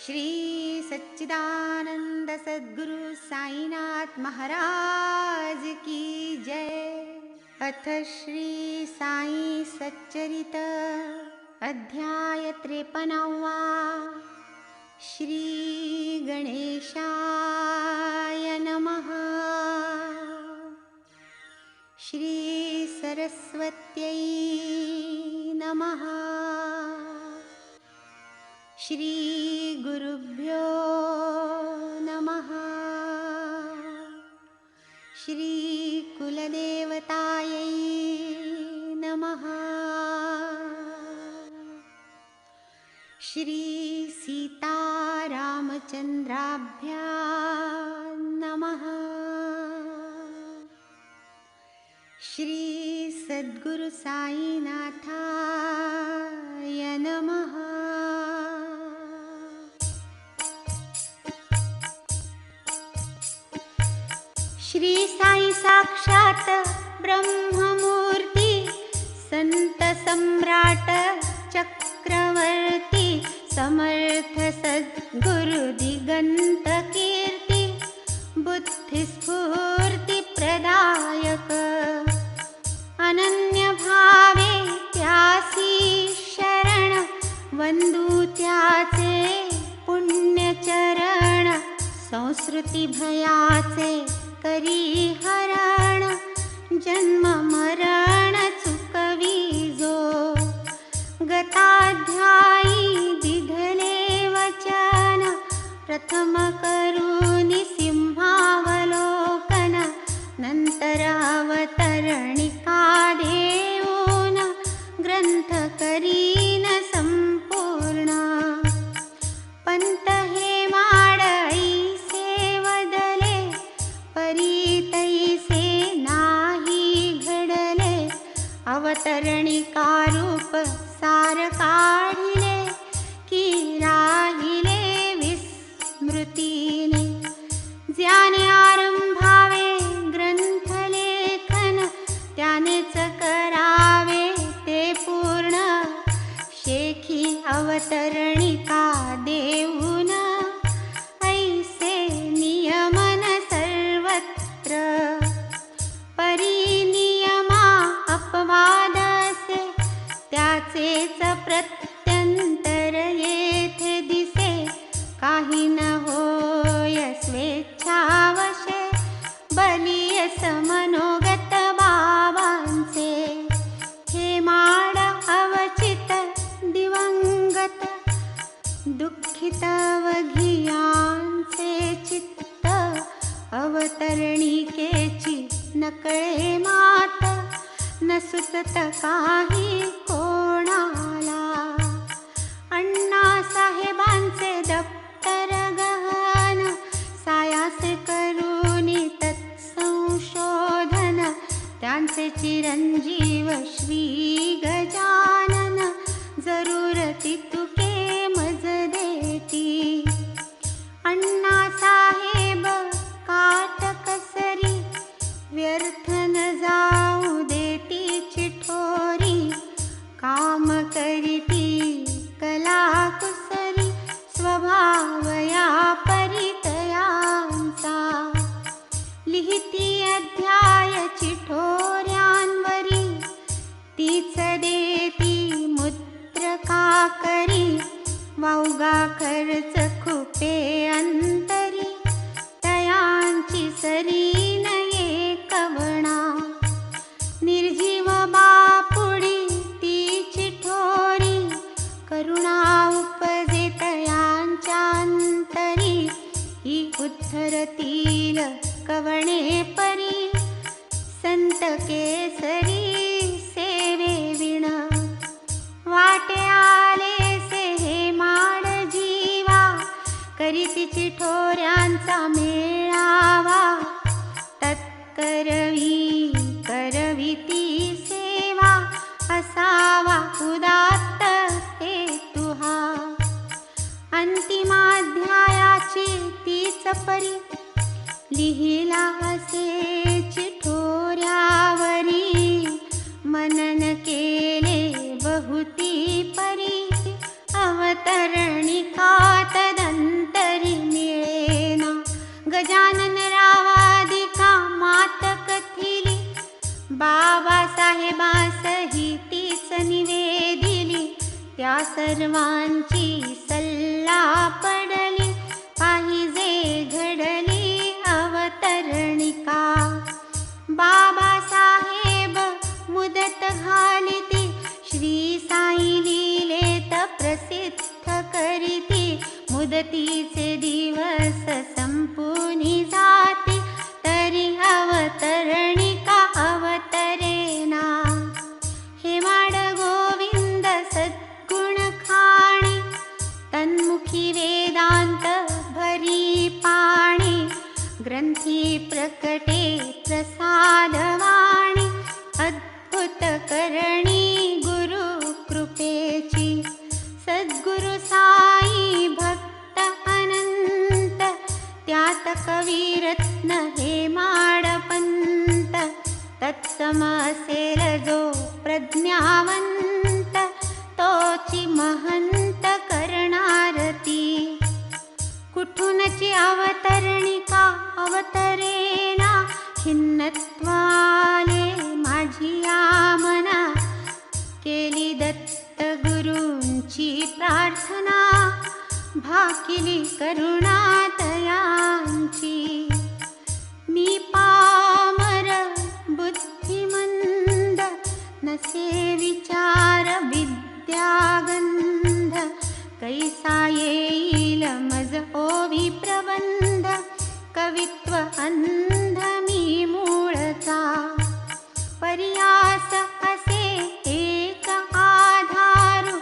श्री सच्चिदानंद सद्गुरु साईनाथ महाराज की जय। अथ श्री साई सच्चरित अध्याय 53। श्री गणेशाय नमः। श्री सरस्वत्यै नमः। श्री गुरुभ्यो नमः। श्री कुलदेवतायै नमः। श्री सीतारामचन्द्राभ्यां नमः। श्री सद्गुरु साईनाथाय नमः। श्री साई साक्षात ब्रह्ममूर्ति संत सम्राट चक्रवर्ती समर्थ सद्गुरु दिगंत कीर्ति बुद्धि स्फूर्ति प्रदायक अनन्य भावे त्यासी शरण वंदू त्याचे पुण्य चरण संस्कृती भयाचे करी हरण जन्म मरण चुकविजो गताध्यायी दिधले वचन प्रथम करुनि सिंहावलोकन नंतर अवतरणिका देऊन ग्रंथ करीन संपूर्ण पंत हे माड ऐसे वदले परी तैसे नाही घडले अवतरणिका रूप सार काढिले की राहिले विस्मृतीने ज्याने आरंभावे ग्रंथ लेखन त्यानेच करावे ते पूर्ण शेखी अवतरणिका देऊन ऐसे नियमन सर्वत्र परिनियमा अपवाद असे त्याचेच प्रत्यंतर येथे दिसे काही न होय स्वेच्छावशे बलियस मनोगत बाबांचे हे माड अवचित दिवंगत दुःखित अवघियांचे चित्त अवतरणिकेची नकळे मात न सुचत काही कोणाला अण्णा साहेबांचे दप्तर गहन सायासे करुनी तत्संशोधन त्यांचे चिरंजीव श्री गजानन जरूरती तुके मज देती अण्णा साहेब काटकसरी व्यर्थ न जाऊ देती चिठोरी काम करीती कला कुसरी स्वभाव या परितयांचा लिहिती अध्याय चिठोऱ्यांवरी तीच देती मुद्रका करी वाउगा खर्च खुपे अंतरी तयांची सरी नये कवणा निर्जीव बापुडी ती चिठोरी करुणा उपजे तयांच्या अंतरी ही उद्धरतील कवणे परी संत केसरी सेवे विण वाटे आले से हे माड जीवा करीती चिठोऱ्यांचा मेळावा तत्करवी करविती सेवा असावा उदात्त हेतु हा अंतिमाध्यायाची तीच परी लिहिला असे चिठोऱ्यावरी मनन केले बहुती परी अवतरणिका तदन साहेबासही तीच निवेदिली, त्या सर्वांची सल्ला पडली, पाहिजे घडली अवतरणिका. बाबासाहेब मुदत घालिती, श्री साई लीलेत प्रसिद्ध करीती, मुदतीचे दिवस संपूनी जाती, तरी अवतरणिका अवतरेना. हे माड गोविंद सद्गुण खाणी, तन्मुखी वेदांत भरी पाणी, ग्रंथी प्रकटे प्रसादवाणी, अद्भुत करणी गुरु कृपेची. सद्गुरु साई भक्त अनंत, त्यात कविरत्न हे माडपंत, तत्सम असेल जो प्रज्ञावंत, तोची महंत करणारती. कुठूनची अवतरणिका अवतरेना, खिन्नत्वाले माझी आमना, केली दत्त गुरूंची प्रार्थना, भाकिली करुणा तयांची. मी पामर बुद्धिमंद, नसे विचार विद्यागंध, कैसा येईल मज ओवी प्रबंध, कवित्व अंध मी मूळचा. पर्यास असे एक आधारू,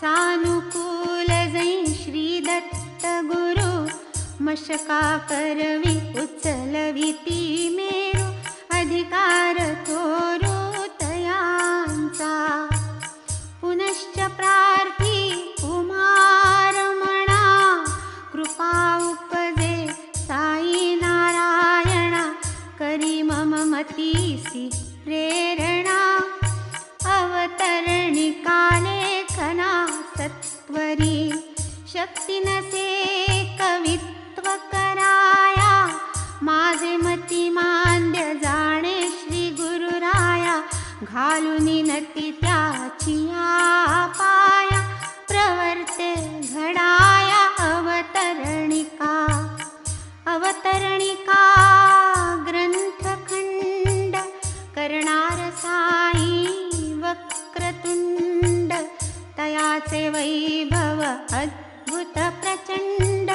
सानुकूल जै श्री दत्त गुरु, मशका करवी उचलविती मेरू, अधिकार थोरू तयांचा. पुनश्च प्रार्थी उमारमणा, कृपा उपजे साई नारायणा, करी मम मतीसी प्रेरणा, अवतरणिका लेखना सत्वरी. शक्ती नसे कवित्व कराया, माझे मती मांद्य जाणे श्री गुरुराया, घालुनी नती त्याची पाया, प्रवर्ते घडाया अवतरणिका. अवतरणिका ग्रंथखंड, करणार साई वक्रतुंड, तयाचे वैभव अद्भुत प्रचंड,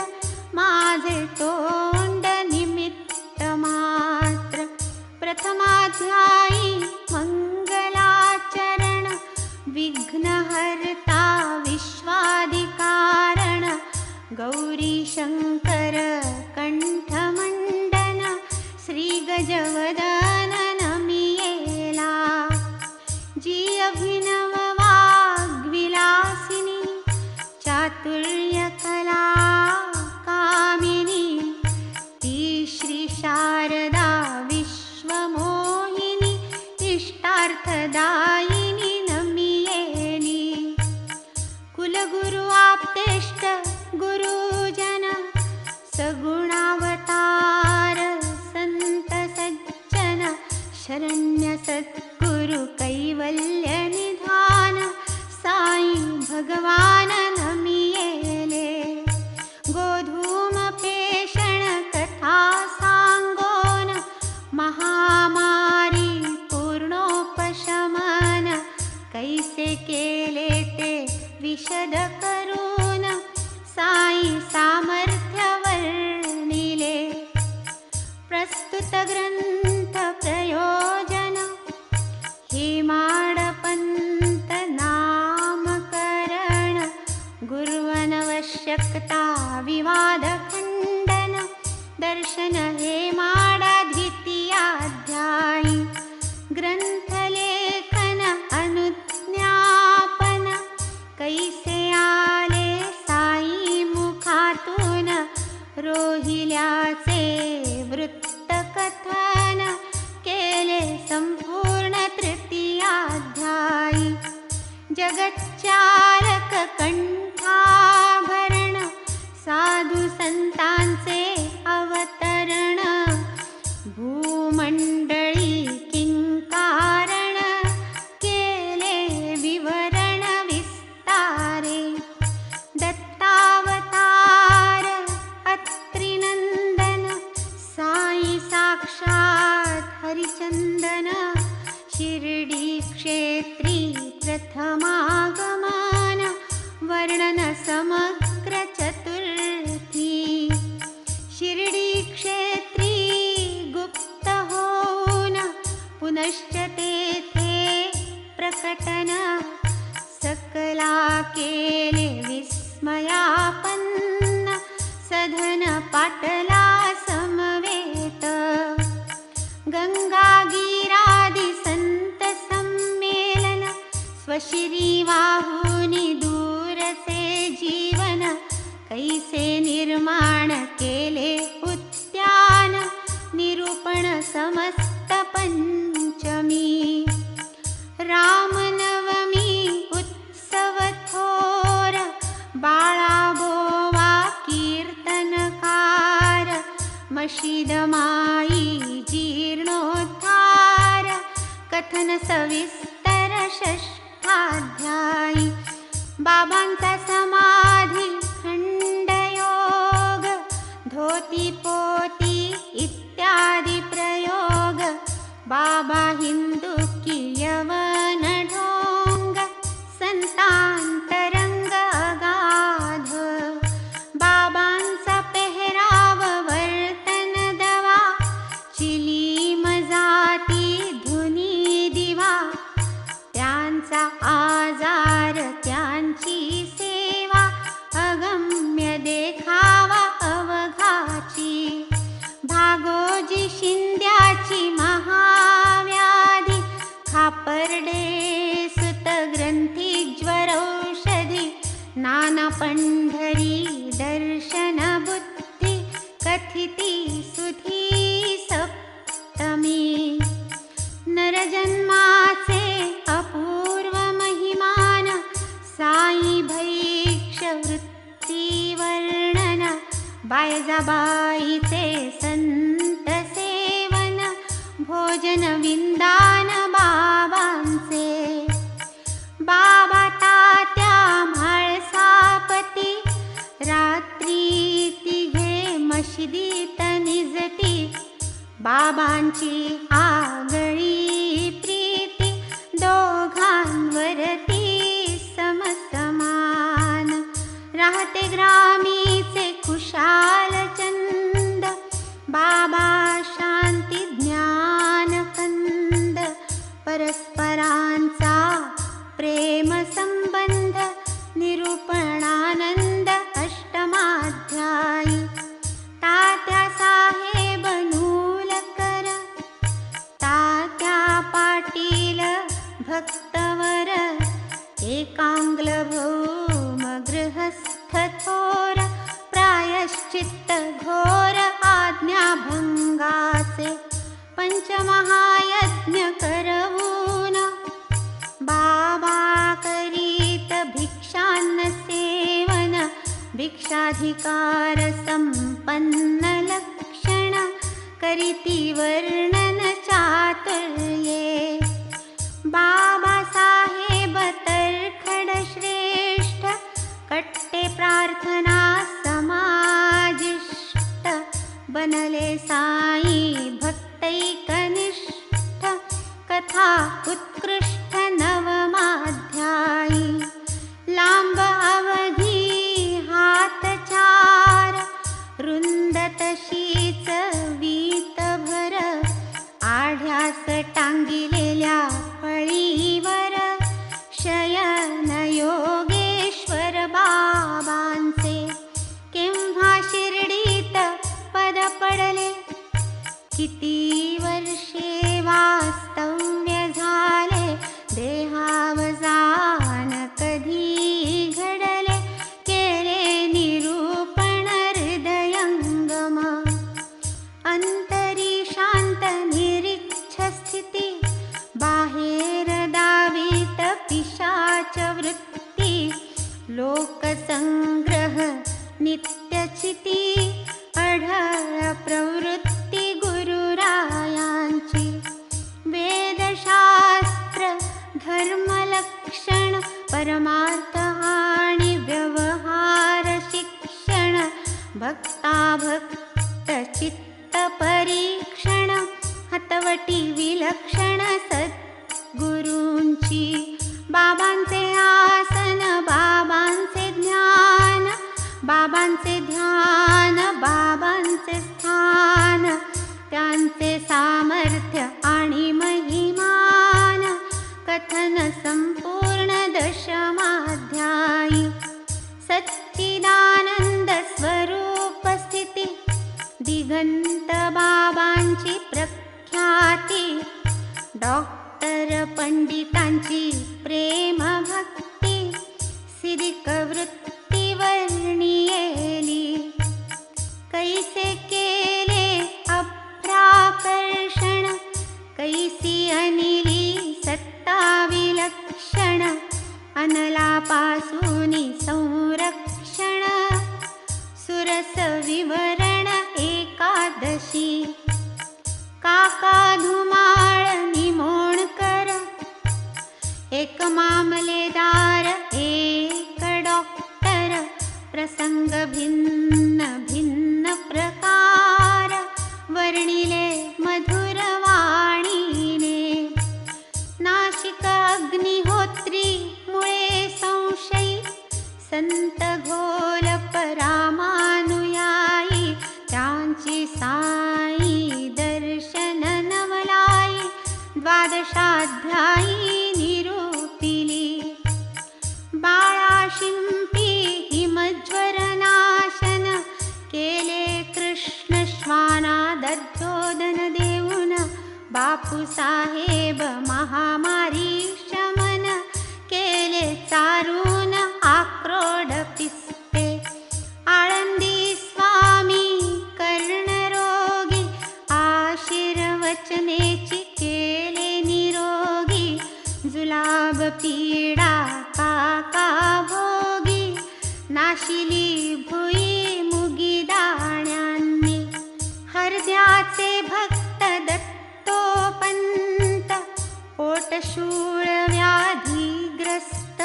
माझे तोंड निमित्त मात्र. प्रथमाध्यायी मंगलाचरण, विघ्नहर्ता विश्वाधिकारण, गौरी शंकर कंठमंडन, श्री गजवदन नमियेला. जी अभिनव वाग्विलासिनी, चातुर्य कला कामिनी, ती श्री शारदा विश्वमोहिनी, इष्टार्थदायिनी नमियेली. कुलगुरु आप्तेष्ट गुरुजन, सगुणावतार संत सज्जन, शरण्य सद्गुरु कैवल्य निधान, साई भगवान नमियेले. गोधूम पेषण कथा सांगोन, महामारी पूर्णोपशमन, कैसे केले ते विशद करून, साई सामर्थ्य वर्णिले. प्रस्तुत ग्रंथ प्रयोजन, हे माडपंत नामकरण, गुरुवनवश्यकता विवाद खंडन, दर्शन हे माडा द्वितीयाध्यायी. ग्रंथलेखन अनुज्ञापन, कैसे आले साई मुखातून, रोहिल्याचे वृत्तकथन, केले संपूर्ण तृतीयाध्यायी. जगच्चालक कंठाभरण, साधू संतांचे अवतरण, भूमंडळी किंकारण, आगमन वर्णन समग्र चतुर्थी शिर्डी क्षेत्री गुप्त होऊन पुनश्च तेथे प्रकटन सकला केले विस्मयापन्न सधन पाटला समवेत गंगागीरादि संत सम्मेलन स्वशिरी वाहुनी दूरसे जीवन कैसे निर्माण केले उद्यान निरूपण समस्त पंचमी रामनवमी उत्सव थोर बाळाबोवा कीर्तनकार मशीद माई जीर्णोद्धार कथन सविस्तर षष्ठाध्यायी बाबांचा समाधी खंडयोग धोती पोती इत्यादी प्रयोग बाबा हिंदू की यवन ढोंग संतांतरंग अगाध बाबांचा पेहराव वर्तन दवा चिली मजाती धुनी दिवा त्यांचा आजार त्यांची सेवा अगम्य देखावा अवघाची भागोजी शिंद्याची महाव्याधी खापर्डे सुत ग्रंथी ज्वरौषधी नाना पंढरी दर्शन बुद्धी कथिती सुधी सप्तमी नरजन्माचे अपूर्व महिमान साई भैक्ष वृत्ती वर्णन बायजाबाईचे संत सेवन भोजन विंदान बाबांचे बाबा तात्या म्हाळसापती रात्री तिघे मशिदीत निजती बाबांची आगळी प्रीती दोघांवरती समसमान राहते ग्रामीचे खुशाल चंद बाबा शांती ज्ञान कंद परस्परांचा प्रेम संबंध निरूपणानंद अष्टमाध्यायी तात्या साहेब नूलकर तात्या पाटील भक्तवर एकांग्ल भौम गृहस्थ थोर प्रायश्चित्त घोर आज्ञाभंगाचे पंचमहायज्ञ करवून बाबा करीत भिक्षान्न सेवन भिक्षाधिकार संपन्न लक्षण करीती वर्णन चातुर्ये बाबा साहेब तरखड श्रेष्ठ कट्टे प्रार्थना समाजिष्ट बनले साई भक्तैकनिष्ठ कथा उत्कृष्ट नवमाध्यायी लांब अवधी हातचार रुंद तशीच वीतभर आढ्यास टांगिलेल्या फळीवर शयन योगेश्वर बाबांचे केव्हा शिर्डीत पद पडले किती वर्षे वास्तव्य झाले देहावसान कधी घडले केले निरूपण हृदयंगम अंतरी शांत निरीच्छ स्थिती बाहेर दावीत पिशाच वृत्ती लोकसंग्रह नित्यचिती अढळ प्रवृत्ती गुरुरायांची वेदशास्त्र धर्मलक्षण परमार्थ आणि व्यवहार शिक्षण भक्ताभक्त चित्त परीक्षण हतवटी विलक्षण सद्गुरूंची बाबांचे आई. सच्चिदानंद स्वरूप स्थिती, दिगंत बाबांची प्रख्याती. डॉक्टर पंडितांची प्रेम भक्ती, सिरिक वृत्ती वर्णियेली. कैसे केले अभ्राकर्षण, कैसी अनिली सत्ता विलक्षण. अनलापासूनी संरक्षण, सुरस विवरण एकादशी. काका धुमाळ निमोणकर, एक मामलेदार एक डॉक्टर. प्रसंग भिन्न भिन्न प्रकार, वर्णिले मधुर वाणीने. नाशिक अग्निहोत्री मुळे संशयी, संत घोल परामानुयायी. त्यांची साई दर्शन नवलाई, द्वादशाध्यायी निरूपिली. बाळा शिंपी हिमज्वर नाशन, केले कृष्ण श्वाना दद्धोदन देऊन. बापूसाहेब महामारी शमन, केले चारून आक्रोड पिस्ते. आळंदी स्वामी कर्णरोगी, आशीर्वचनेची केले निरोगी. जुलाब पीडा काका भोगी, नाशिली भुई मुगी दाण्यांनी. हृदयाचे भक्त दत्तोपंत, पोटशूळ व्याधीग्रस्त.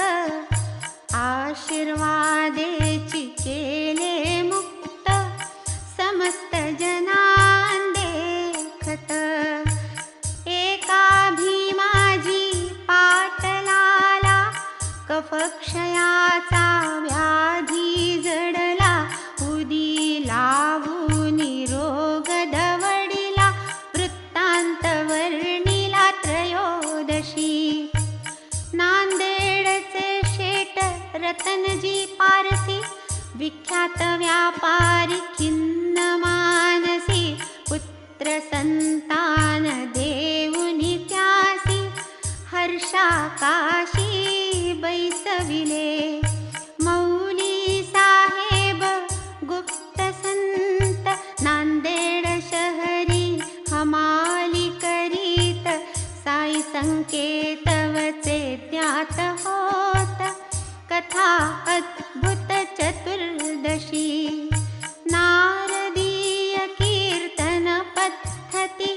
आशीर्वादेची केले मुक्त, समस्त जनांदे खत. एका भीमाजी पाटलाला, कफक्षयाचा व्याधी जडला. उदी लावून रोग दवडिला, वृत्तांत वर्णिला त्रयोदशी. नांदेडचे शेट रतनजी पारसी, विख्यात व्यापारी खिन्न मानसी. पुत्र संतान देऊनी त्यासी, हर्षाकाशी बैसविले. मौली साहेब गुप्त संत, नांदेड शहरी हमाली करीत. साई संकेतवचे ज्ञात होत, कथा अद्भुत चतुर्दशी. नारदीय कीर्तन पद्धती,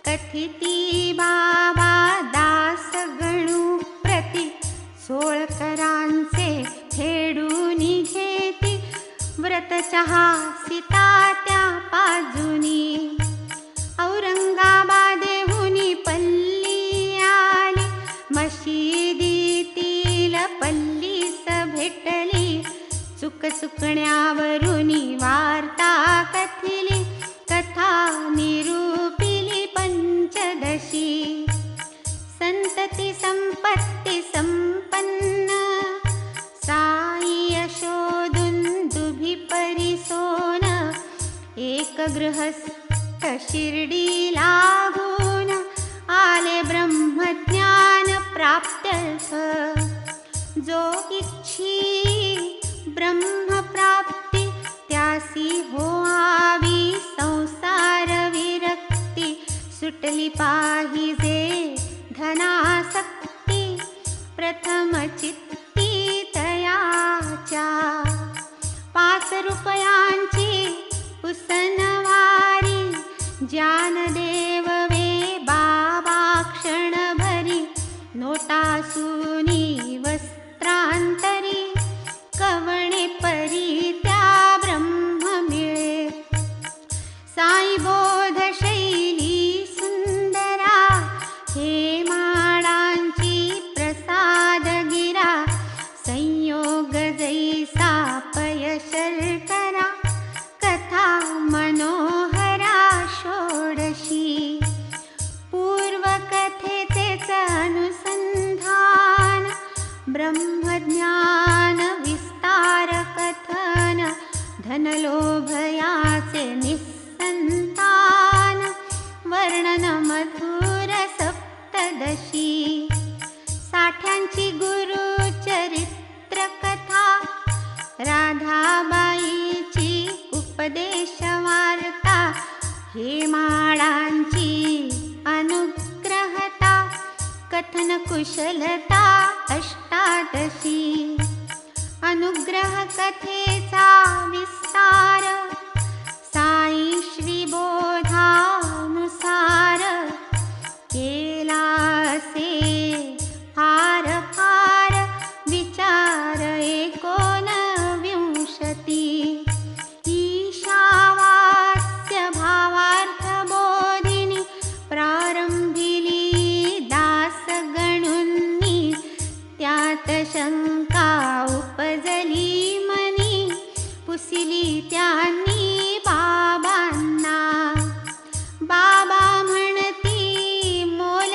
कथिती बाबा दास गणू प्रति. सोळकरांचे फेडून घेती, व्रत चहा सीता त्या पाजुनी. औरंगाबादेहुनी पल्ली आली, मशिदीतील पल्लीस भेटली. चुक चुकण्यावरुनी वार्ता कथिली, कथा निरूपिली पंचदशी. संतती संपत्ती संपन्न, साई यशोदुन दुभी परिसोन. एक गृहस्थ शिर्डी लागून, आले ब्रह्मज्ञान प्राप्त्यर्थ. जो इच्छी ब्रह्मप्राप्ती, त्यासी होआवी संसार विरक्ती. सुटली पाहिजे धनासक्ती, प्रथम चित्ती तयाच्या. 5 रुपयांची उसनवारी, ज्ञानदेव वे बाबा क्षणभरी. नोटासूनी वस्त्रांतरी, कवणे परी त्या ब्रह्म मिळे. साई बोध शैली सुंदरा, हे माडांची प्रसाद गिरा. लोभयाचे निस्संतान, वर्णन मधुर सप्तदशी. साठ्यांची गुरुचरित्र कथा, राधाबाईची उपदेश वार्ता, हेमाळांची अनुग्रहता, कथन कुशलता अष्टादशी. अनुग्रह कथेचा विस्तार, साई श्री बोधानुसार केला असे फार फार विचार 19. ईशावास्य भावार्थ बोधिनी, प्रारंभिली दासगणुंनी, त्यात शंका उपजली मनी, पुसिली त्यांनी बाबांना. बाबा म्हणती मोल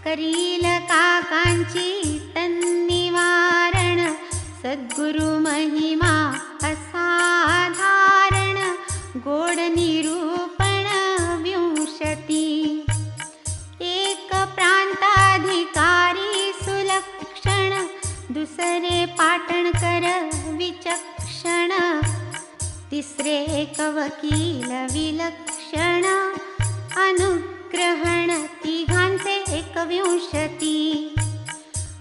करील काकांची तन्निवारण, सद्गुरु महिमा असाधारण, गोड निरूपण 20. एक प्रांताधिकारी सुलक्षण, दुसरे पाटणकर विचक्षण, तिसरे एक वकील विलक्षण, अनुग्रहण तिघांचे 21.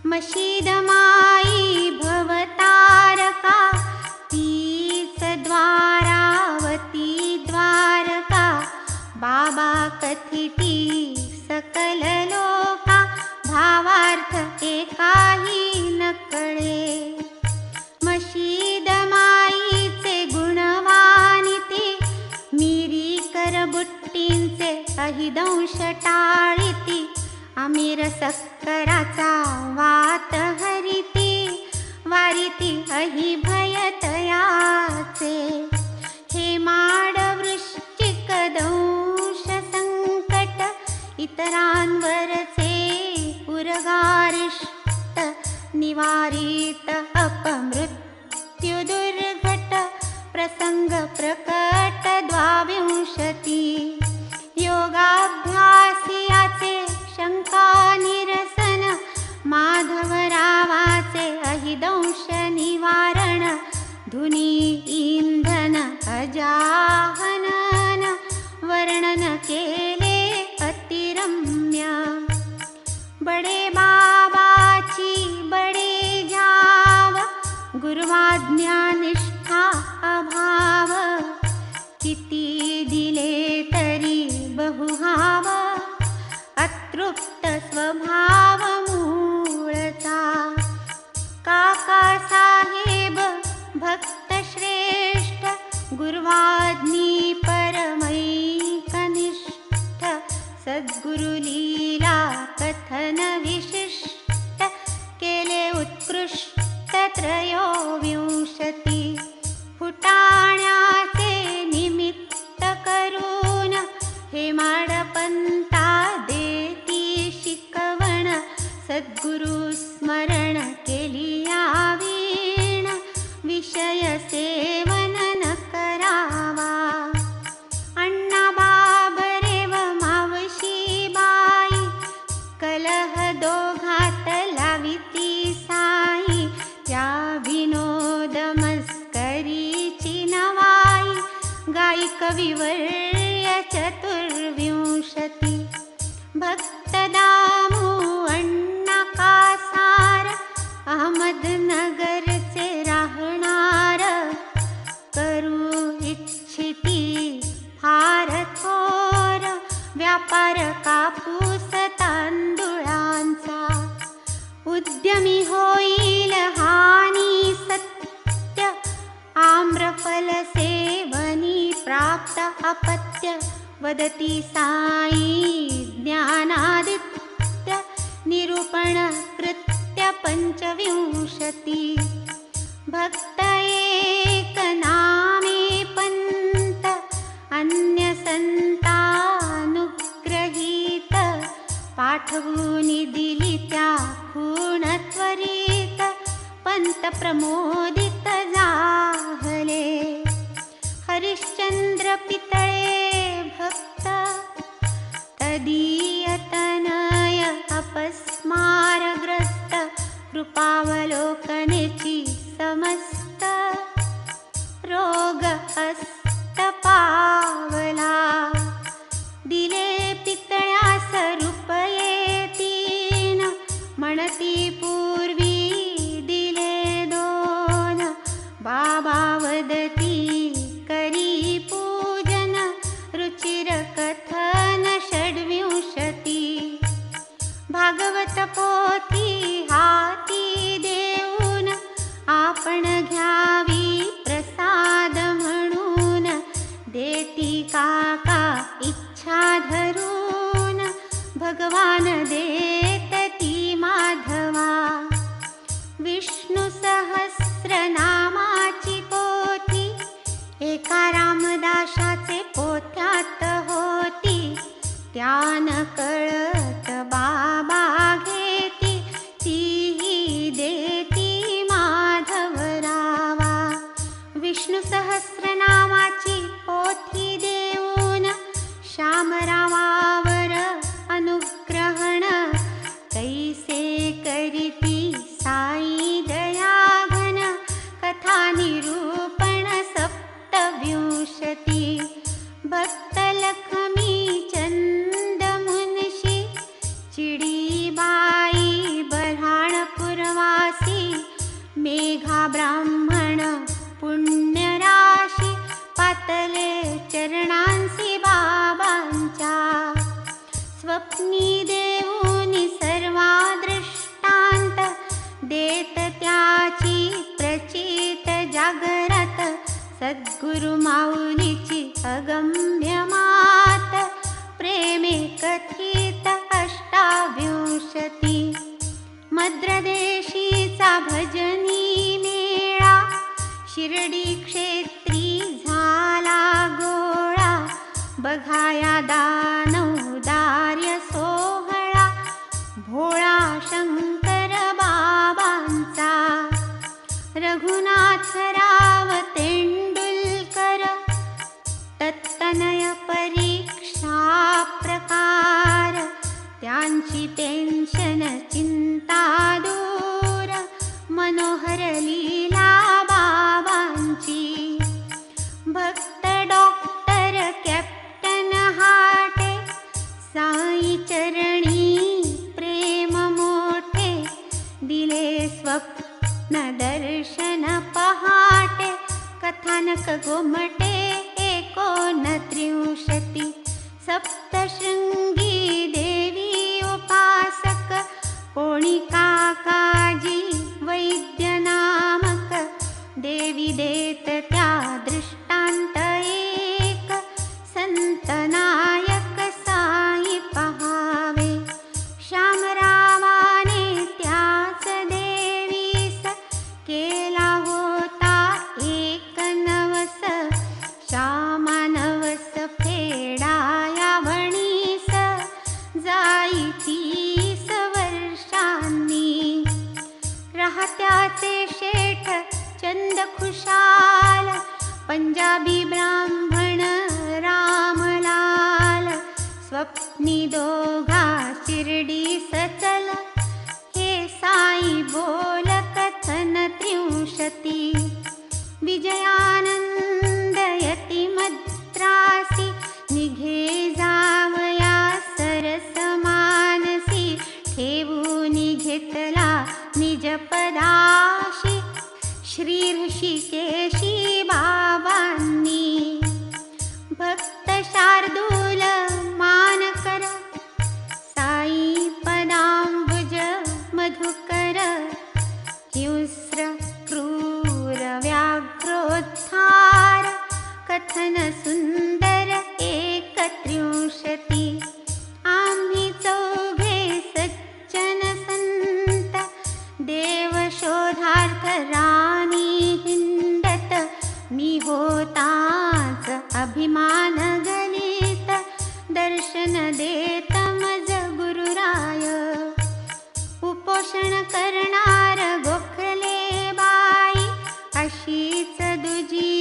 मशीदमाई भवतारका, तीच द्वारावती द्वारका, बाबा कथिती सकल लोका, भावार्थ एकाही न कळे. मशीदमाईचे गुणवानिती, मिरीकर बुट्टींचे अहिदंश टाळिती, आमिर सक्कराचा वात हरिती, वारिती अहिभय तयाचे. हेमाड वृश्चिक दंश संकट, इतरांवरचे उरगारिष्ट, निवारित अपमृत्यु दुर्घट, प्रसंग प्रकट 22. योगाभ्यासियाचे शंका निरसन, माधवरावाचे अहिदंश निवारण, धुनी इंधन अजाहनन, वर्णन केले अतिरम्य. बडे बाबाची बडे घ्याव, गुरुवाज्ञा निष्ठा अभाव, किती दिले तरी बहुहाव, अतृप्त स्वभाव मूळचा. काका साहेब भक्त श्रेष्ठ, गुरुवाज्ञी परमैकनिष्ठ, सद्गुरु लीला कथन विशिष्ट, केले उत्कृष्ट 23. फुटाण्याचे निमित्त करून, हेमाडपंता देती शिकवण, सद्गुरु स्मरण केली यावीण, विषय सेवन न करावा. अण्णा बाबरे व मावशी बाई, कलह दोघात लाविती साई, त्या विनोद मस्करीची नवाई, गायिक विवर्य 24. भक्त दामू अण्णा कासार, अहमदनगरचे राहणार, करू इच्छिती फार थोर, व्यापार कापूस तांदुळांचा. उद्यमी होईल हानी सत्य, आम्रफल सेवनी प्राप्त अपत्य, वदती साई ज्ञानादित्य, निरूपण कृत्य 25. भक्त एक नामे पंत, अन्य संतानुग्रहीत, पाठवूनी दिली त्या खूण त्वरित, पंत प्रमोदित झाले. कृपावलोकनेची समस्त रोग हस्त पावला. दिले पितळ्यास रुपये 3 म्हणती पूर्वी दिले 2. बाबा वदती करी पूजन रुचिर कथन 26. भागवत पोथी हाती देऊन आपण घ्यावी प्रसाद म्हणून. देती काका इच्छा धरून भगवान देतती माधवा. विष्णू सहस्रनामाची पोथी एका रामदासाचे पोथ्यात होती. त्यान कळत बाबा घेती तीही देती माधवरावा. विष्णू सहस्रनामाची पोथी देऊन श्यामरावावर अनुग्रहण कैसे करीती साई दयाघन. कथा निरूपण 27. भक्त लक्ष्मी चंद मुनशी चिडीबाई बऱ्हाणपूरवासी. मेघा ब्राह्मण पुण्यराशी पातले चरणांसी बाबांच्या. स्वप्नी देऊनी सर्वा दृष्टांत देत त्याची प्रचित जागरत. सद्गुरु माऊलीची अगम्य मात प्रेमे कथित 28. मद्रदेशीचा भजनी मेळा शिर्डी क्षेत्री झाला गोळा. बघाया दानवदार्य सोहळा भोळा शंकर बाबांचा. रघुनाथराव तेंडुलकर तत्तनय परीक्षा प्रकार. त्यांची पेन्शन चिंता दूर मनोहर लीला बाबांची. भक्त डॉक्टर कॅप्टन हाटे साई चरणी प्रेम मोठे. दिले स्वप्न दर्शन पहाटे कथानक गोमटे 29. सप्तशृंगी देवी उपासक कोणी काकाजी वैद्य नामक. देवी देत त्या दृष्टांत एक संत नायक साई पहावे. श्यामरावाने त्याच देवीस केला होता 91. श्यामानवस फेडाया वणीस जाई 30 वर्षांनी. राहत्याचे शेठ चंद खुशाल पंजाबी ब्राह्मण रामलाल. स्वप्नी दोघा शिर्डी सचल हे साई बोल कथन 63. विजयानंद यती मद्रासी निघे जावया सरस मानसी. ठेवूनी घेतला निज पदाशी श्री ऋषिकेशी बाबांनी. भक्त शार्दूल मानकर साई पदांबुज मधुकर. हिंस्र क्रूर व्याघ्रोद्धार कथन सुंदर 31. आम्ही चौघे सज्जन संत देव शोधार्थ राणी हिंडत. मी होताच अभिमान गलित दर्शन देत मज गुरुराय. उपोषण करणार गोखले बाई अशीच दुजी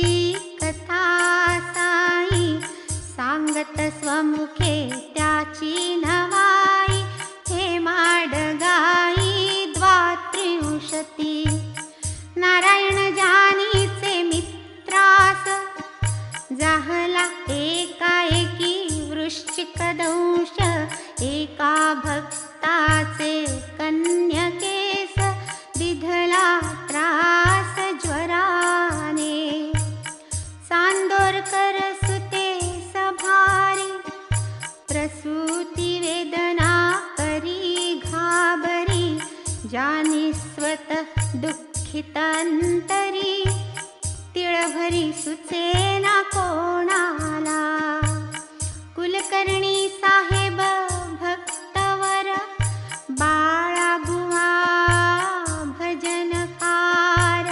कथा साई. सांगत स्वमुखे त्याची नवाई. हे माडगाई 32. नारायण जानीचे मित्रास, जाहला एकाएकी वृश्चिक दंश, एका भक्ताचे कन्यकेस दिधला त्रास ज्वराने. चांदोरकर सुते सभारी, प्रसूती वेदना करी घाबरी, जानी स्वतः दुःखितांतरी, तिळभरी सुचेना कोणाला. कुलकर्णी साहेब भक्तवर, बाळाबुवा भजनकार,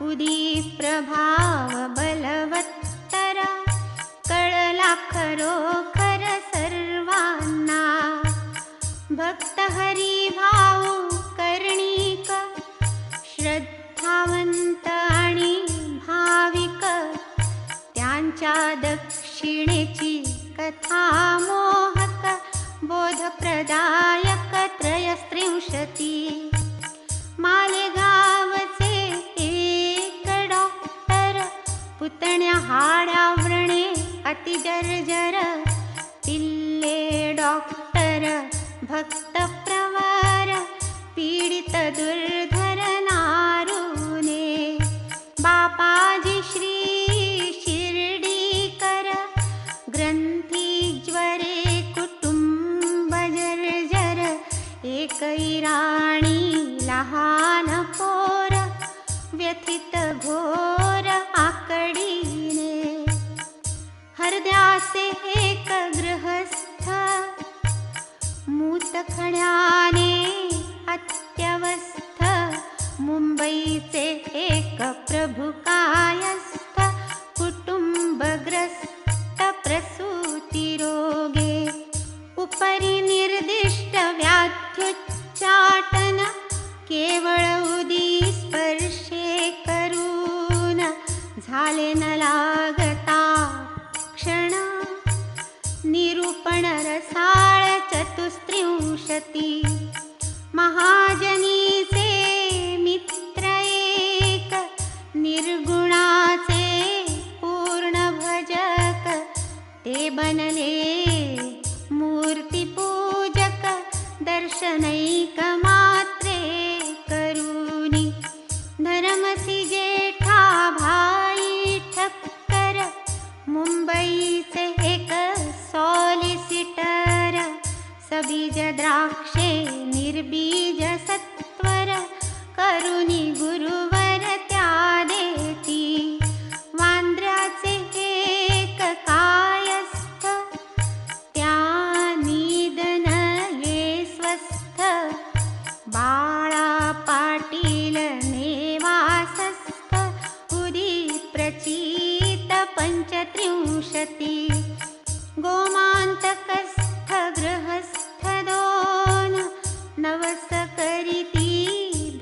उदी प्रभाव बलवत्तर, कळला खरोखर सर्वांना. भक्त हरिभाऊ कर्णिक, श्रद्धावंत आणि भाविक, त्यांच्या दक्षिणेची कथा मोहक, बोधप्रदायक त्रयस्त्रिंशती. मालेगावचे एक डॉक्टर, पुतण्या हाड्या व्रणे अति जर्जर, पिल्ले डॉक्टर भक्त प्रवर, पीडित दुर्धर नारुने. बापाजी श्री शिर्डीकर, ग्रंथी ज्वरे कुटुंब जर्जर, एकही राणी लहान पोर, व्यथित घोर आकडीने. हरद्याचे एक गृहस्थ, मूतखड्याने अत्यवस्थ, मुंबईचे एक प्रभुकायस्थ, कुटुंबग्रस्त प्रसूती रोगे. उपरी निर्दिष्ट व्याध्युच्चाटन, केवळ उदी स्पर्शे करून, झाले न लागता क्षण, निरूपण रसाळ चतुस्त्रिंशती. महाजनीचे मित्र एक, निर्गुणाचे पूर्ण भजक, ते बनले मूर्तिपूजक, दर्शनैक मात्रे करूनी. धर्मसी जेठा भाई ठक्कर, मुंबईचे एक सॉलिसिटर, सबीज द्राक्षे निर्बीज सत्वर, करुणी गुरुवर त्या देती. वांद्र्याचे एक कायस्थ, त्या निधन ये स्वस्थ, बाळा पाटील नेवासस्थ, उदी प्रचीत पंचत्रिंशती. गोमांतकस्थ गृहस्थ दोन, नवस करीती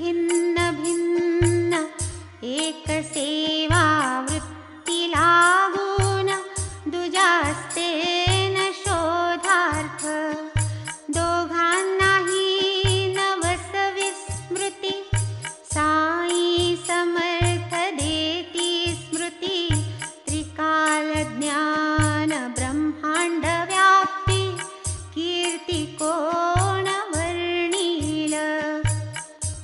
भिन्न भिन्न, एक सेवा वृत्ती लागून, दुजास्ते न शोधार्थ. दोघांनाही नवस विस्मृती, साई समर्थ देती स्मृती. त्रिकाल ज्ञान ब्रह्मांड व्याप्ती, कीर्ती कोण वर्णील.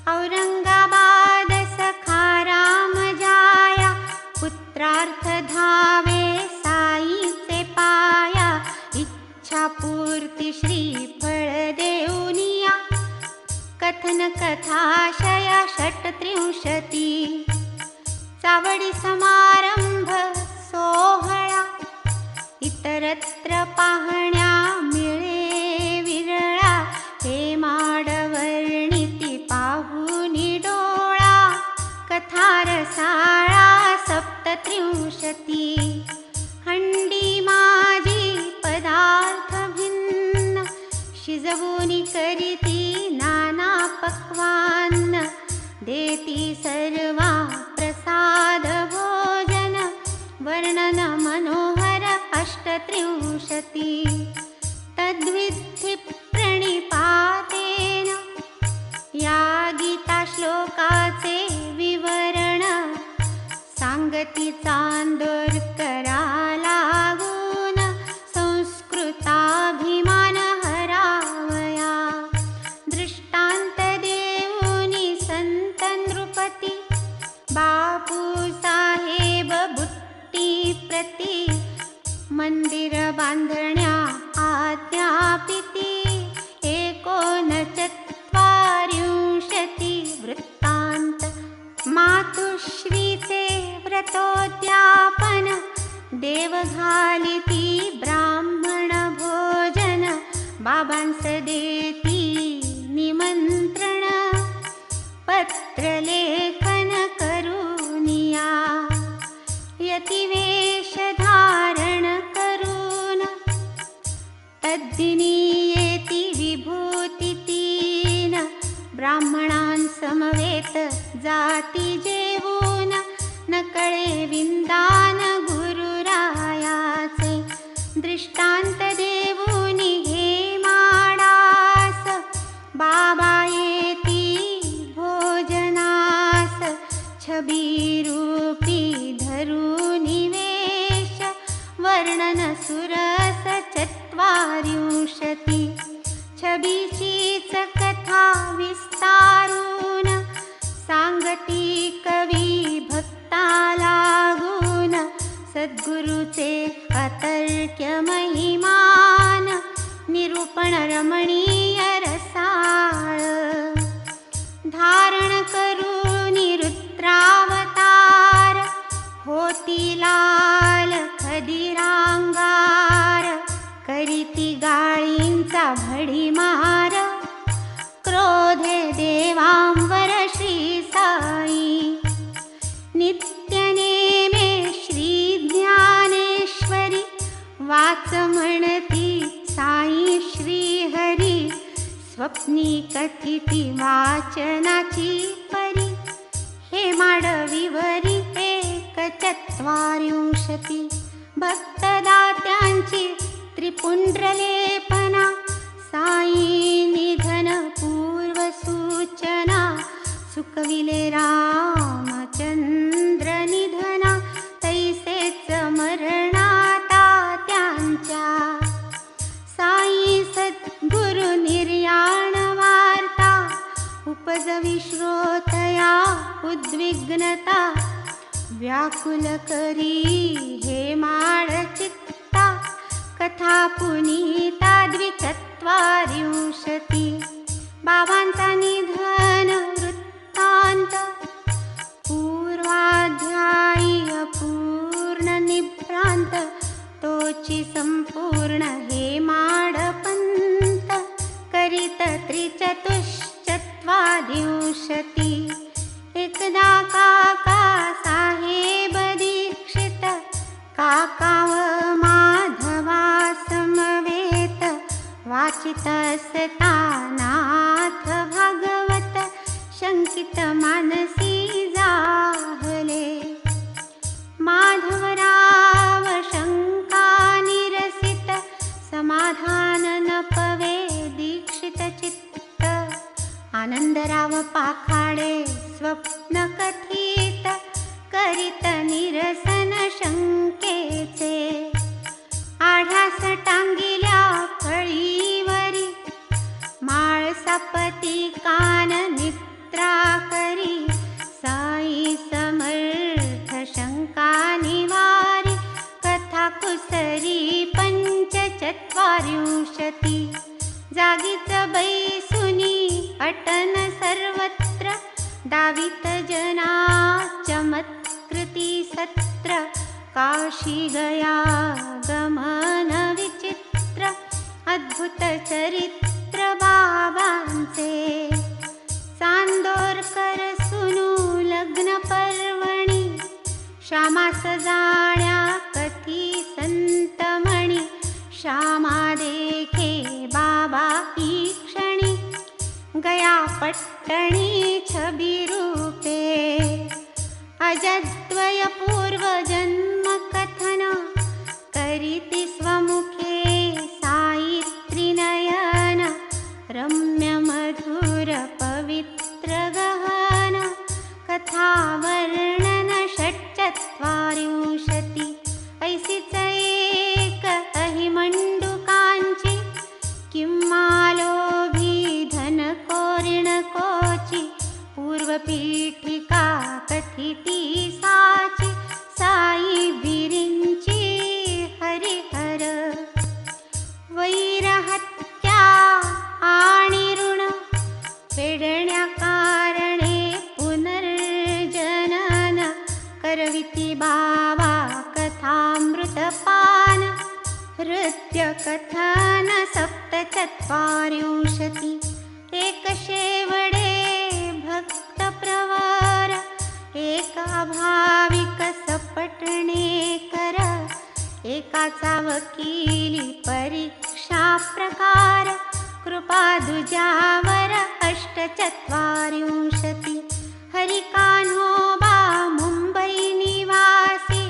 औरंगाबाद सखाराम जाया, पुत्रार्थ धावे साईचे पाया. इच्छापूर्ती श्रीफळ देऊनिया, कथन कथाशया षट्त्रिंशती. चावडी समारंभ सोहळा, इतरत्र पाहण्या मिळे विरळा. हे माडवर्णिती पाहुनी डोळा, कथारसाळा सप्तत्रिंशती. हंडी माझी पदार्थ भिन्न, शिजवूनी करीती नाना पक्वान्न. देती सर्वा प्रसाद भोजन, वर्णन मनोहर अष्टत्रिंशती. तद्विद्धि प्रणिपातेन, या गीता श्लोकाचे विवरण, सांगती चांदोर करा लागून संस्कृताभिमान हरावया. दृष्टांत देऊनी संत नृपती बापू साहेब बुट्टी प्रती मंदिर बांधण्या आज्ञापिती. 39 वृत्तांत मातुश्रीचे व्रतोद्यापन देव घालिती ब्राह्मण भोजन बाबांस देती निमंत्रण पत्रलेखन करूनिया यतिवेश धारण करून तद्दिनी येती विभूती 3 ब्राह्मणांसमवेत जाती जेवून नकळे विंदान गुरुरायाचे. दृष्टांत देऊनी हे माडास बाबा येती भोजनास. छबीरूपी धरूनी वेश वर्णन सुरस 40. छबीचीच कथा विस्तारून सांगती कवी भक्ता लागून. सद्गुरुचे अतर्क्य महिमान निरूपण रमणीय रसाळ. धारण करूनी रुद्रावतार होती लाल खदिरांगार. करीती गाळींचा भडीमार क्रोधे देवांवर श्री साई. नित्यनेमे श्री ज्ञानेश्वरी वाच म्हणती साई श्रीहरी. स्वप्नी कथिती वाचनाची परी हे माड विवरिते 40. भक्तदात्यांची त्रिपुंड्रलेपना साई निधन पूर्वसूचना. सुकविले रामचंद्र निधना तैसेच मरणाता त्यांच्या. साई सद्गुरु निर्याण वार्ता उपजवी श्रोतया उद्विग्नता. व्याकुल करी हे माड चित्ता कथा पुनीता 40. बाबांचा निधन वृत्तांत पूर्वाध्यायी अपूर्ण निभ्रांत तोची संपूर्ण हे माडपंत करीत 43. एकदा काका साहेब दीक्षित काका व माधवा समवेत वाचित असता नाथ भागवत शंकित मानसी जाहले. माधवराव शंका निरसित समाधान न पवे दीक्षित चित्त. आनंदराव पाखाडे स्वप्न कथित करीत निरसन शंकेचे. आढास टांगिल्या फळीवरी माळसापती कान निद्रा करी. साई समर्थ शंका निवारी कथा कुसरी 45. जागीच बैसुनी अटन सर्वत्र दावित जना चमत्कृती सत्र. काशी गया गमन विचित्र अद्भुत चरित्र बाबांचे. चांदोरकर सुनू लग्न पर्वणी श्यामास जाण्या कथी संतमणी. श्यामा देखे बाबा ईक्षणी गया पट्टणी छबी रूपे. अजद्वय पूर्व जन्म कथन करीति स्वमुखे सायित्री नयन. रम्य मधुर पवित्र गहन पीठिका कथिती साची साई विरिंची हरिहर वैरहत्या आणि ऋण फेडण्या कारणे पुनर्जनन करविती बाबा कथामृतपान हृद्य कथन सप्तचत्वारिंशति एक शेवडे भक्त प्रवर एका भाविक सपटणे कर एकाचा वकिली परीक्षा प्रकार कृपा दुजावर अष्टचत्वारिंशति हरिकान्होबा मुंबई निवासी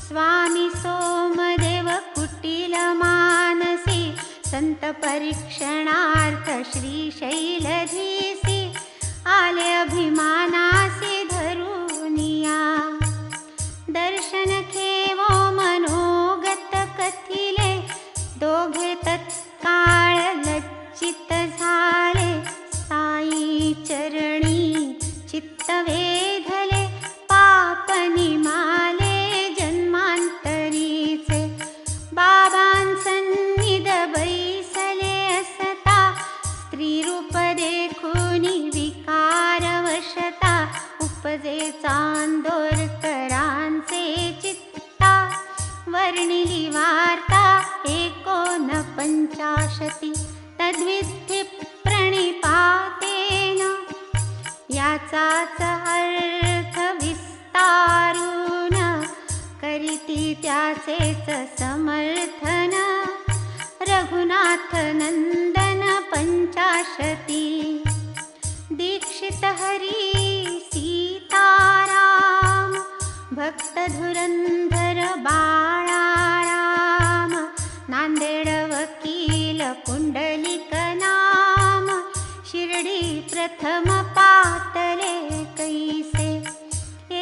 स्वामी सोमदेव कुटील मानसी संत परीक्षणार्थ श्रीशैलधीसी आले अभिमानासी धरुनिया दर्शन खेवो मनोगत कथिले दोघे तत्काळ लज्जित झाले साई चरणी चित्त वेधले पाप निमाले जन्मांतरीचे बाबांसन्निध बैसले असता स्त्रीरूप देखुनी विकारवशता उपजे चांदोरकरांचे चित्ता वर्णिली वार्ता 59 तद्विद्धि प्रणिपातेन याचाच अर्थ विस्तारून करीती त्याचेच समर्थन रघुनाथ नंदन 85 दीक्षित हरी सीताराम भक्त धुरंधर बाळाराम नांदेड वकील पुंडलिक नाम शिर्डी प्रथम पातले कैसे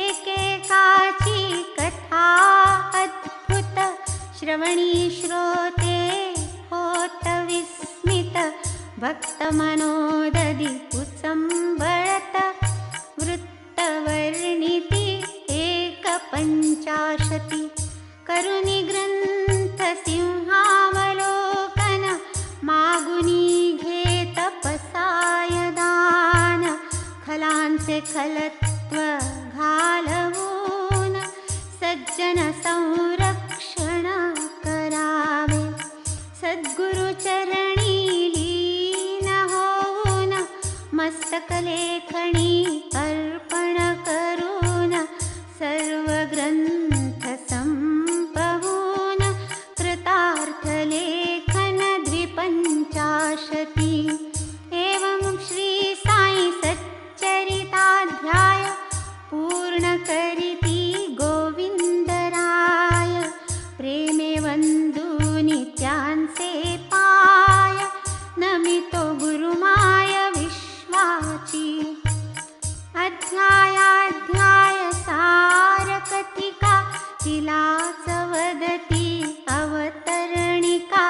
एकेकाची कथा अद्भुत श्रवणी श्रोते होत विस्मित भक्त मनोदधी कुचंबळत वृत्तवर्णिती 51 करुणी ग्रंथ सिंहावलोकन मागुनी घेत पसायदान खलांचे खलत्व घालवून सज्जन संरक्षण करावे सद्गुरु चरणी लीन होऊन मस्तक लेखणी अर्पण करून सर्व ग्रंथ संपवून कृतार्थ लेखन 250 एवं श्री साई सच्चरिताध्याय पूर्ण करीती गोविंदराय प्रेमे वंदूनि त्यांचे पाय नमितो गुरुमाय विश्वाची अध्यायाध्याय सार कथिका तिलाच वदती अवतरणिका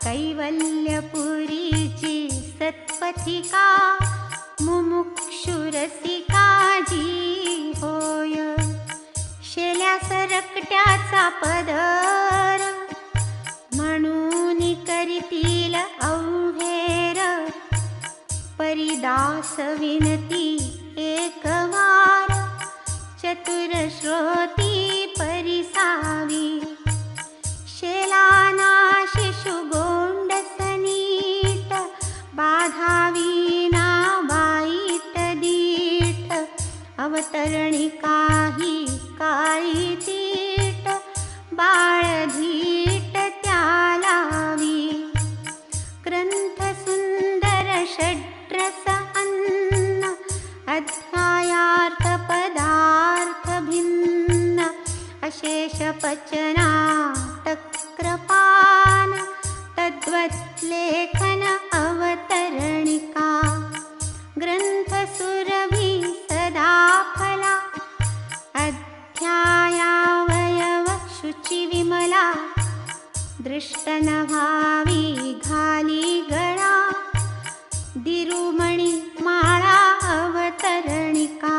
कैवल्यपुरीची सत्पथिका मुमुक्षुरसिका जी होय शेल्या सरकट्याचा पदर म्हणून करीतील अवहेर परिदास विनती एकवार चतुर श्रोती परिसावी शेलाना शिशु गोंडसनीट बाधावीना वाईट दीठ अवतरणिकाही काळी तीट बाळधीट त्यालावी ग्रंथ सुंदर षड्रस अन्न अध्यायार्थ पदार्थ भिन्न अशेष पचना तक्रपान तद्वत् लेखन अवतरणिका ग्रंथ सुरभि सदा फला अध्यायावयव शुचि विमला दृष्ट न भावी घाली गळा दिरुमणी माळा अवतरणिका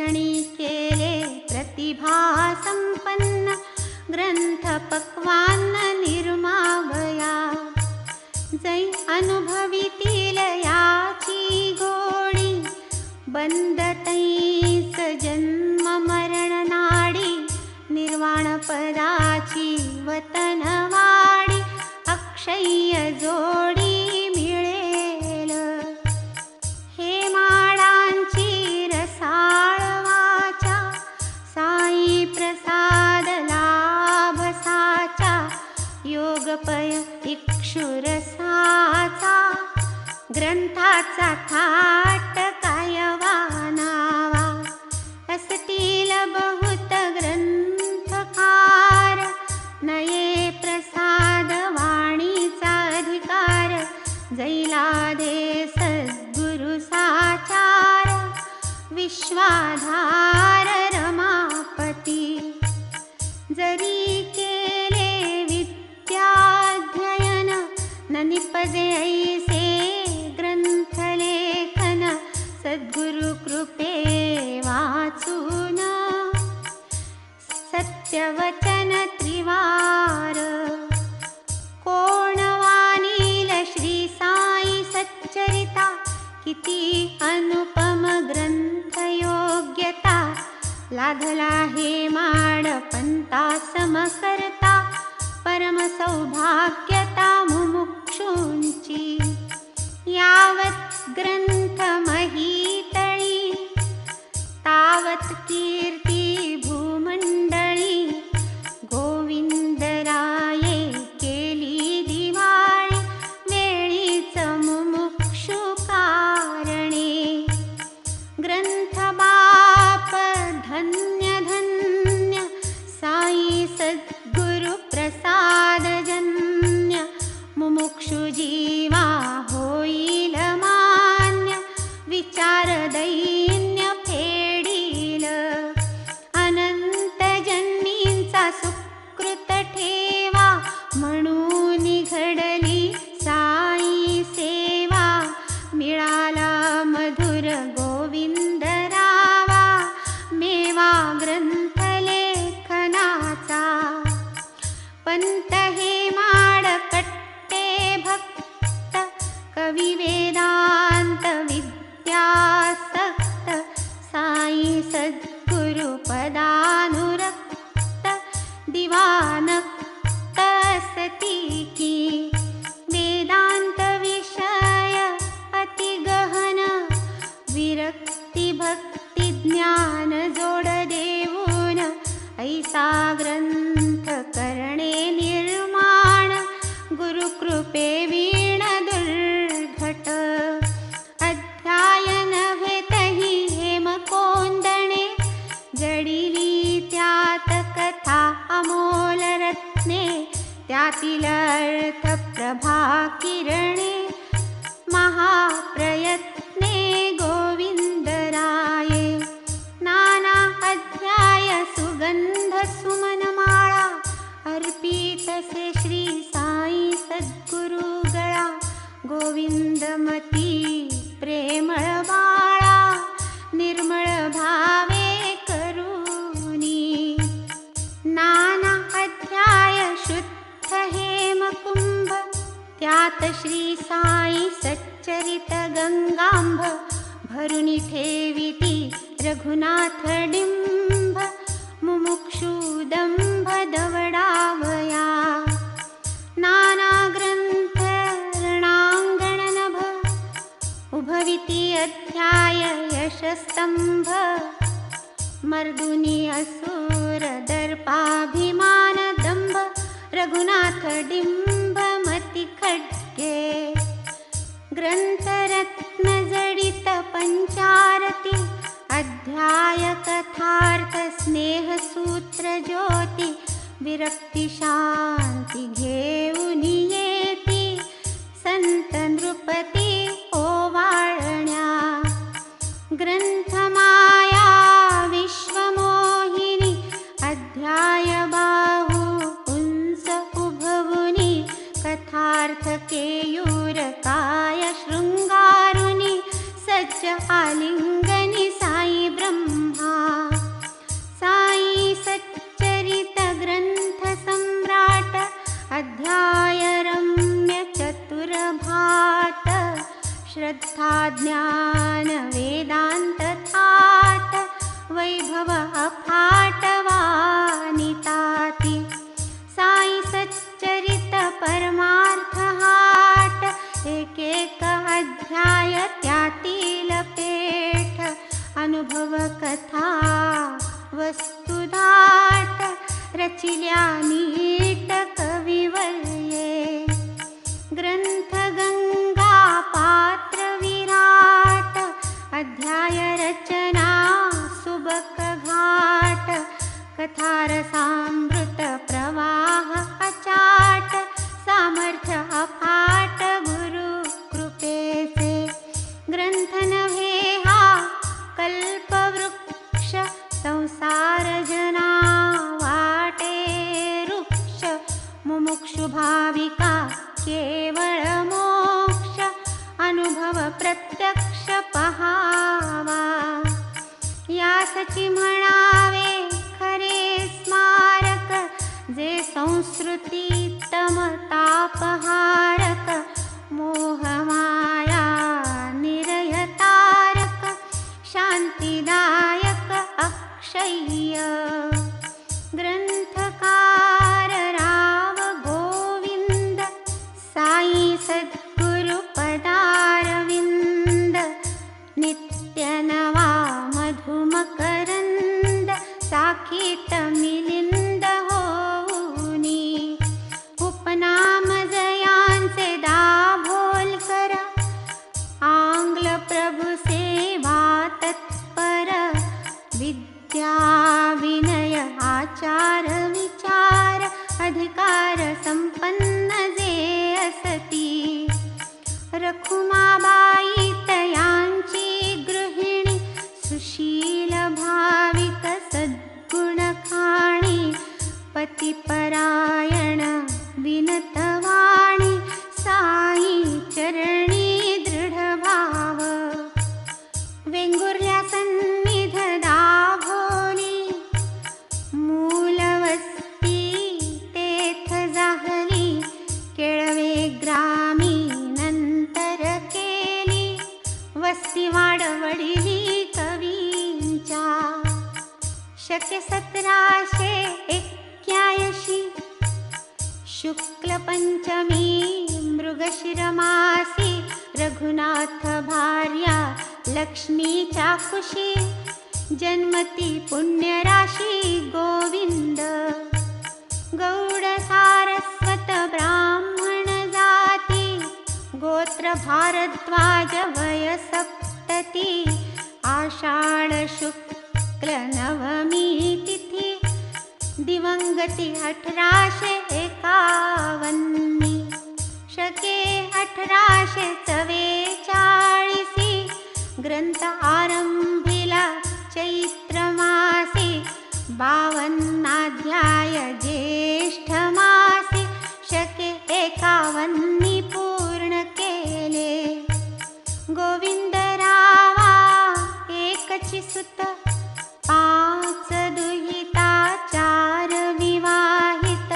क्षणी केले प्रतिभा संपन्न ग्रंथ पक्वान्न निर्मावया जै अनुभवितील याची गोडी बंद तैस जन्म मरण नाडी निर्वाण पदाची वतनवाडी अक्षय्य जोडी मिळेल हे माडांची रसाळ वाचा साई प्रसाद लाभ साचा योगपय इक्षुरसाचा ग्रंथाचा थाट कायवा नावा असतील बहुत ग्रंथकार नये प्रसाद वाणीचा अधिकार जैलाधे सद्गुरु साचार विश्वाधार रमापती जरी केले विद्याध्ययन न निपजे ऐसे ग्रंथलेखन सद्गुरु कृपे वाचून सत्यवचन त्रिवार कोण वाणील श्री साई सच्चरिता किती अनुपम ग्रंथ योग्यता लाधला हे माड पंता समकर्ता परम सौभाग्यता मुमुक्षूंची यावत ग्रंथ महीतळी तावत कीर्ती भूमंडळी गोविंदराये केली दिवाळी वेळीच मुमुक्षु कारणे ग्रंथ बाप धन्य धन्य साई सद्गुरु प्रसाद जन्य मुमुक्षु जीवा होईल मान्य विचार दैन्य फेडील अनंत जन्मींचा सुकृत ठेवा म्हणून घडली साई सेवा मिळाला मधुर गोविंद रावा मेवा ग्रंथ लेखनाचा पंत हे माड कट्टे भक्त कवी वेदांत विद्यासक्त साई सद्गुरु पदानुरक्त दिवानक्त सती की वेदांत विषय अति गहन विरक्ती भक्ती ज्ञान जोड देऊन ऐसा ग्रंथ करणे निर्माण गुरुकृपे वीण दुर्घट अध्यायन भेतही हेम कोंदणे जडिली त्यात कथा अमोल रत्ने त्यातील अर्थ प्रभा किरणे महाप्रयत्ने गोविंदराये नाना अध्याय सुगंध सुमनमाळा अर्पितसे श्री साई सद्गुरु गळा गोविंदमती प्रेमळ बाळा निर्मळ भावे करुणी नाना अध्याय शुद्ध हेमकुंभ त्यात श्री साई सच्चरित गंगांभ भरुनी ठेविती रघुनाथ डिंभ मुमुक्षुदंभ दवडावया नाना ग्रंथ रणांगण नभ उभविती अध्याय यशस्तंभ मर्दुनी असुर दर्पाभिमान दंभ रघुनाथ डिंभ मती खड्गे ग्रंथरत्न जडित पंचारती अध्याय कथार्थ स्नेह सूत्र ज्योती विरक्ती शांती घेऊन येती संत नृपती ओवाळण्या ग्रंथ माया विश्वमोहिनी अध्याय बाहू उंच उभवुनी कथार्थ केयूर काय शृंगारुनी सज्ज आलिंगनी साई ब्रह्मा भव अफाटवानिताती साई सच्चरित परमार्थ हाट एक एक अध्याय त्यातील पेठ अनुभव कथा वस्तुधाट रचिल्या नीट कविवर्ये ग्रंथ गंगा पात्र विराट अध्याय रचना सुबक घाट कथारसामृत प्रवाह अचाट सामर्थ्य अफाट गुरु कृपेचे ग्रंथ नव्हे हा कल्पवृक्ष संसार जना वाटे वृक्ष मुमुक्षु भाविका केवळ मोक्ष अनुभव प्रत्यक्ष पहावा यासची म्हणावे खरे स्मारक जे संस्कृती तापहारक मोहमाया निरयतारक शांतिदायक अक्षय्य ग्रंथकार राव गोविंद साई सद्गुरु पदारविंद नित्य नवा मधुमकरंद साखीत मिलिंद होऊनी उपनाम जयांचे दाभोलकर आंग्ल प्रभु सेवा तत्पर विद्या विनय आचार विचार अधिकार संपन्न जे असती रखुमाबाई तयांची गृहिणी सुशील भाविक सद्गुण खाणी पतिपरायण विनतवाणी साई चरणी दृढ भाव वेंगुर्ल्या सन्निध दाभोली मूलवस्ती तेथ जाहली केळवे ग्रामी नंतर केली वस्ती वाढवडली कवींच्या शके 1781 शुक्ल पंचमी मृगशिरमासी रघुनाथ भार्या लक्ष्मीच्या कुशी जन्मती पुण्यराशी गोविंद गौड सारस्वत ब्राह्मण जाती गोत्र भारद्वाज वय सप्तती आषाढ शुक्ल नवमी तिथी दिवंगती 1851 शके 1844 ग्रंथ आरंभिला चैत्र मासी 52 अध्याय ज्येष्ठ मासी शके 51 पूर्ण केले गोविंदरावा एकची सुत 5 दुहिता 4 विवाहित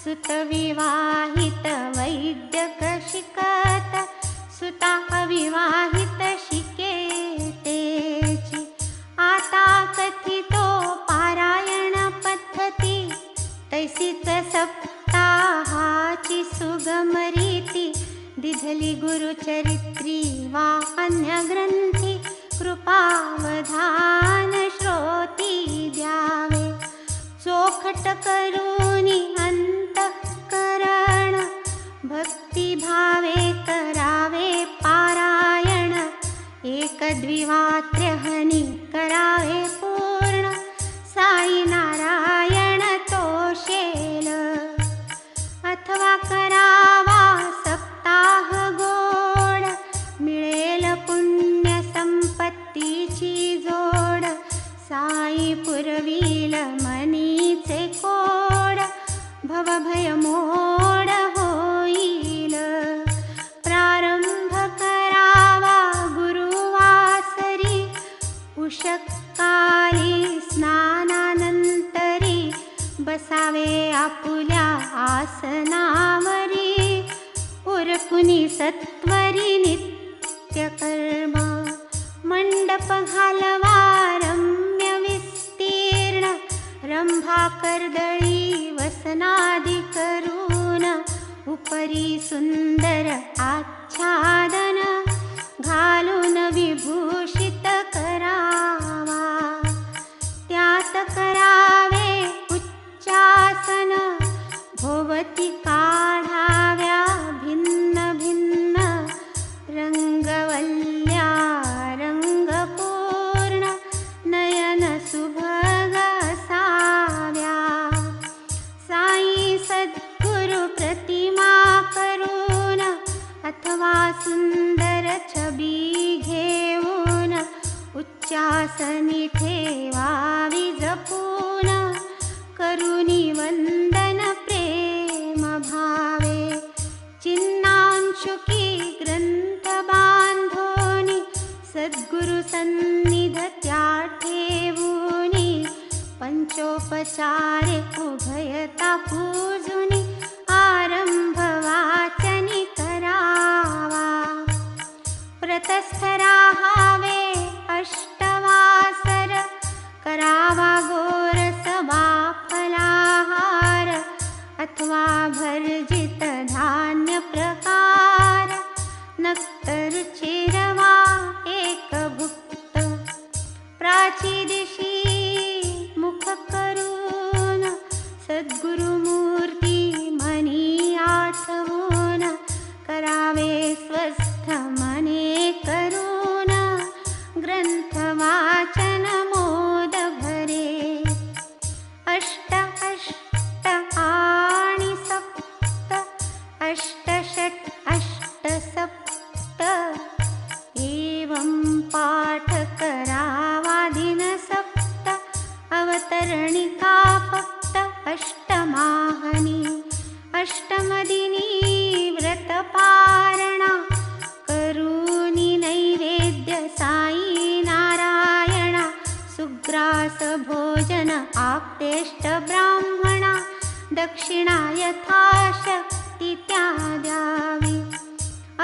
सुत विवाहित वैद्यक शिकत सुता अविवाहित शिकेतेची आता कथितो पारायण पद्धती तैसीच सप्ताहाची सुगम रीती दिधली गुरुचरित्री वा अन्य ग्रंथी कृपावधान श्रोती द्यावे चोखट करूनी अंतःकरण भक्ती भावे करावे पारायण एक द्विवात्र्यहनी करावे पूर्ण साई नारायण तोषेल अथवा करावा सप्ताह गोड मिळेल पुण्य संपत्तीची जोड साई पुरवील मनीचे कोड भवभय मोड होईल प्रारंभ करावा गुरुवासरी उषकाली स्नानानंतरी बसावे आपुल्या आसनावरी उरकुनी सत्वरी नित्य कर्म मंडप घालवा रम्य विस्तीर्ण भाकरदळी वसनादि करून उपरी सुंदर आच्छादन घालून विभूषित करावा त्यात करावे उच्चासन भोवती काढाव्या भिन्न भिन्न रंगवल्ल्या रंगपूर्ण नयन सुभग असाव्या साई सद्गुरु प्रतिमा करून अथवा सुंदर छबी घेऊन उच्चासनी ठेवावी जपून करुणी वंदन प्रेम भावे चिन्नांशुकी ग्रंथ बांधोनी सद्गुरु सन्निध त्या ठेवूनी पंचोपचारे उभयता पूजुनी आरंभ वाचनी करावा प्रतस्थ राहावे अष्टवासर करावा गोरस फलाहार अथवा भर्जित धान्य प्रकार नक्तर चिरवा एक भुक्त प्राची दिशी मुख करून सद्गुरुमूर्ती मनी आठवून करावे स्वस्थ मने करून ग्रंथ वाचन मोद भरे अष्ट अष्ट आणि सप्त अष्ट षट अष्ट सप्त एवं पाठ करावा दिन सप्त अवतरणिका फक्त अष्टमाहनी अष्टमदिनी व्रत पारणा करुणी नैवेद्य साई नारायणा सुग्रास भोजन आप्तेष्ट ब्राह्मणा दक्षिणा यथाशक्ति त्या द्यावी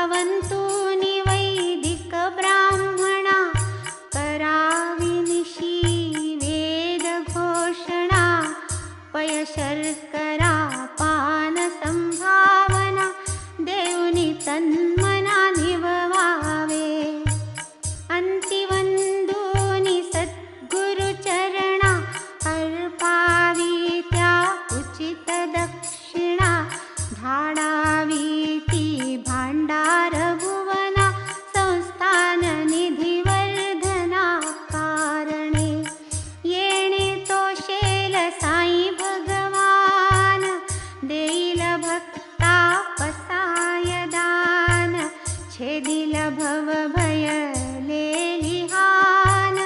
अवंतूनि वैदिक ब्राह्मणा करावी निशी वेद घोषणा पय शर्करा पान संभावना देवनी तन्मना निभवावे अंतिवंदूनि सद्गुरु चरणा अर्पावी त्या उचित दक्षिणा धाडावी ती भांडार भुवना संस्थान निधी वर्धना कारणे येणे तोषेल साई भगवान देईल भक्ता पसाय दान छेदिल भव भय लेलिहान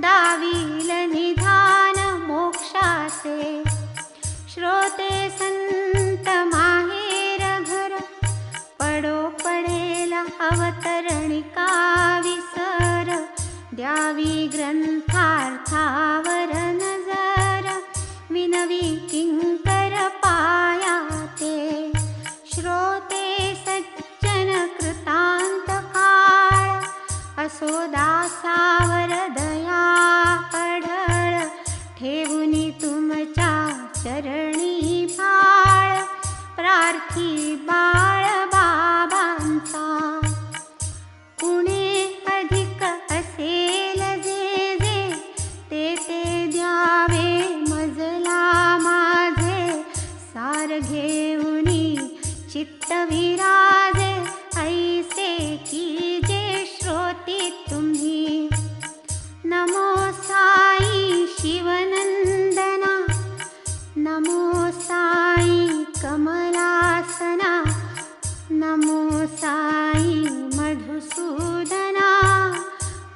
दावील निधान मोक्षाचे श्रोते संत माहेर घर पडो पडेला अवतरणिका विसर द्यावी ग्रंथार्थावर नजर विनवी किंकर पायाते श्रोते सज्जन कृतांत काळ असो दासावर दया अढळ ठेवुनी तुमच्या चरणी भाळ प्रार्थी बाळ बाबांचा पुणे अधिक असेल जे जे ते द्यावे मजला माझे सार घेऊनी चित्त विराजे ऐसे की जे श्रोती तुम्ही नमो साई शिवनंदना नमो साई कमलासना नमो साई मधुसूदना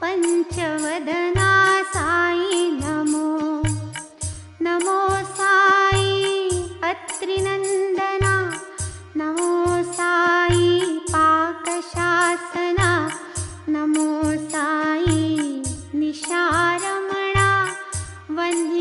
पंचवदना साई नमो नमो साई अत्रिनंदना नमो साई पाकशासना नमो साई निशारमणा वंद्य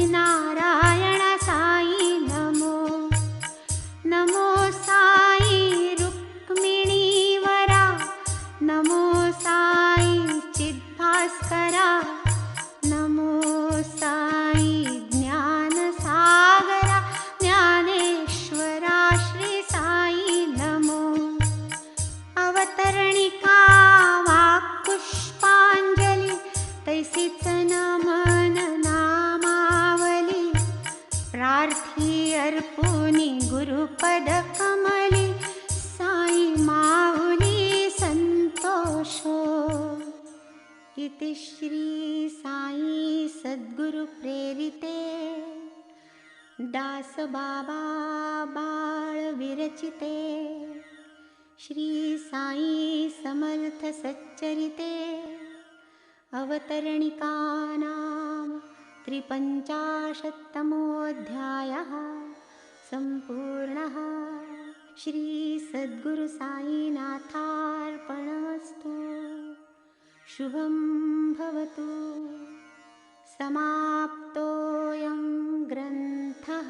अर्पुनि गुरुपद कमली साई माऊली संतोषो। इति श्री साई सद्गुरु प्रेरिते दास बाबा बाळ विरचिते श्री साई समर्थ सच्चरिते अवतरणिकानां 53तमोऽध्यायः सम्पूर्णः। श्री सद्गुरु साईनाथार्पणमस्तु। शुभं भवतु। समाप्तोऽयं ग्रन्थः।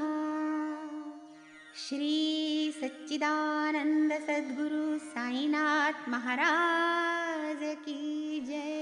श्री सच्चिदानंद सद्गुरु साईनाथ महाराज की जय।